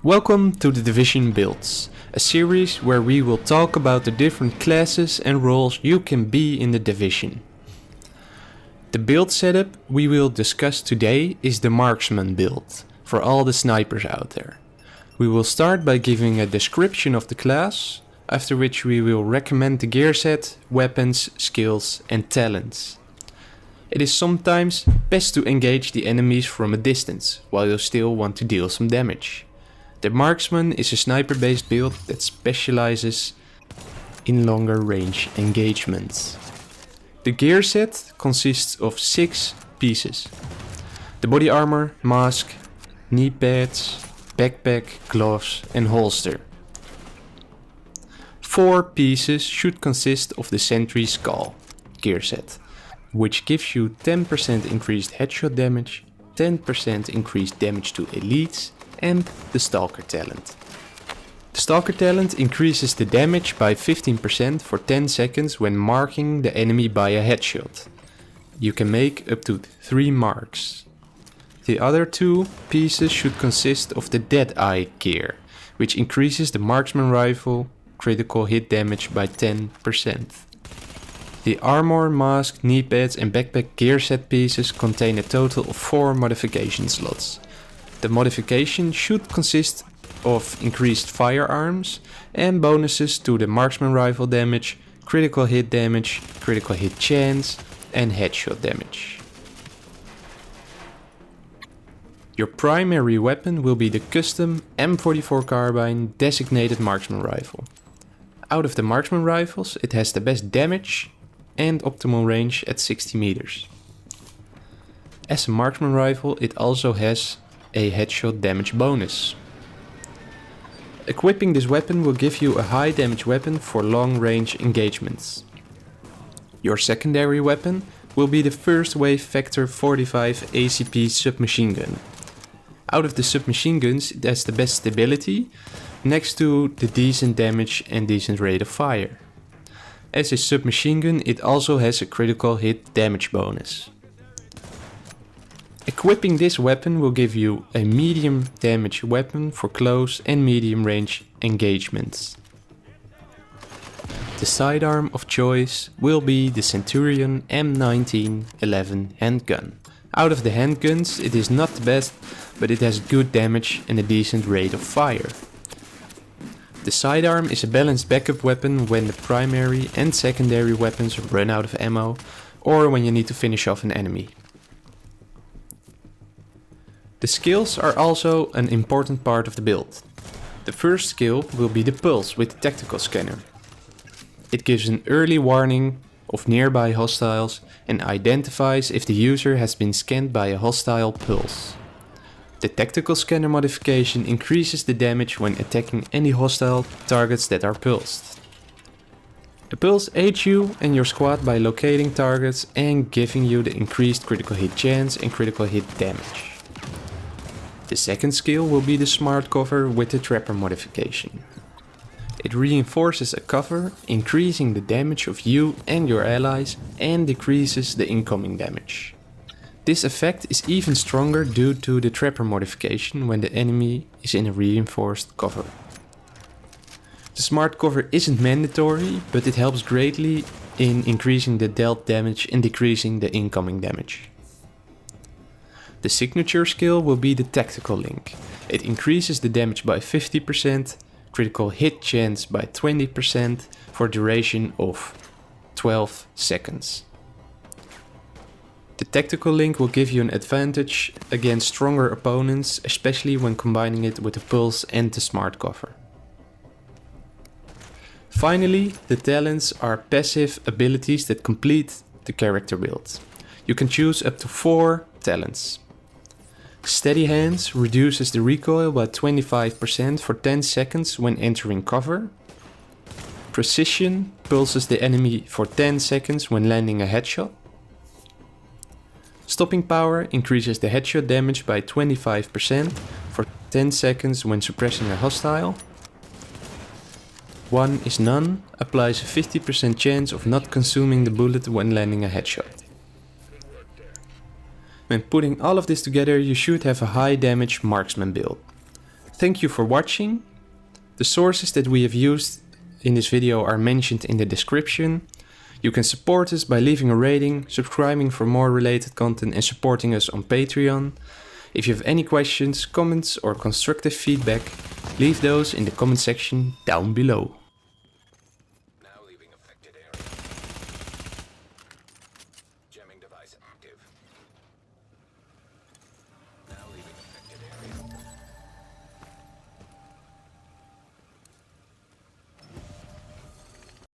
Welcome to the Division Builds, a series where we will talk about the different classes and roles you can be in the Division. The build setup we will discuss today is the Marksman Build, for all the snipers out there. We will start by giving a description of the class, after which we will recommend the gear set, weapons, skills and talents. It is sometimes best to engage the enemies from a distance, while you still want to deal some damage. The Marksman is a sniper based build that specializes in longer range engagements. The gear set consists of 6 pieces: the body armor, mask, knee pads, backpack, gloves and holster. 4 pieces should consist of the sentry skull gear set, which gives you 10% increased headshot damage, 10% increased damage to elites, and the Stalker talent. The Stalker talent increases the damage by 15% for 10 seconds when marking the enemy by a headshot. You can make up to 3 marks. The other 2 pieces should consist of the Deadeye gear, which increases the Marksman rifle critical hit damage by 10%. The armor, mask, knee pads and backpack gear set pieces contain a total of 4 modification slots. The modification should consist of increased firearms and bonuses to the marksman rifle damage, critical hit chance and headshot damage. Your primary weapon will be the custom M44 carbine designated marksman rifle. Out of the marksman rifles, it has the best damage and optimal range at 60 meters. As a marksman rifle, it also has a headshot damage bonus. Equipping this weapon will give you a high damage weapon for long range engagements. Your secondary weapon will be the first wave Factor 45 ACP submachine gun. Out of the submachine guns, it has the best stability, next to the decent damage and decent rate of fire. As a submachine gun, it also has a critical hit damage bonus. Equipping this weapon will give you a medium damage weapon for close and medium range engagements. The sidearm of choice will be the Centurion M1911 handgun. Out of the handguns, it is not the best, but it has good damage and a decent rate of fire. The sidearm is a balanced backup weapon when the primary and secondary weapons run out of ammo or when you need to finish off an enemy. The skills are also an important part of the build. The first skill will be the pulse with the tactical scanner. It gives an early warning of nearby hostiles and identifies if the user has been scanned by a hostile pulse. The tactical scanner modification increases the damage when attacking any hostile targets that are pulsed. The pulse aids you and your squad by locating targets and giving you the increased critical hit chance and critical hit damage. The second skill will be the smart cover with the trapper modification. It reinforces a cover, increasing the damage of you and your allies and decreases the incoming damage. This effect is even stronger due to the trapper modification when the enemy is in a reinforced cover. The smart cover isn't mandatory, but it helps greatly in increasing the dealt damage and decreasing the incoming damage. The signature skill will be the tactical link. It increases the damage by 50%, critical hit chance by 20% for a duration of 12 seconds. The tactical link will give you an advantage against stronger opponents, especially when combining it with the pulse and the smart cover. Finally, the talents are passive abilities that complete the character build. You can choose up to 4 talents. Steady Hands reduces the recoil by 25% for 10 seconds when entering cover. Precision pulses the enemy for 10 seconds when landing a headshot. Stopping Power increases the headshot damage by 25% for 10 seconds when suppressing a hostile. One is None applies a 50% chance of not consuming the bullet when landing a headshot. When putting all of this together, you should have a high damage marksman build. Thank you for watching. The sources that we have used in this video are mentioned in the description. You can support us by leaving a rating, subscribing for more related content and supporting us on Patreon. If you have any questions, comments or constructive feedback, leave those in the comment section down below. Now leaving affected area. Jamming device active. Now leaving affected area.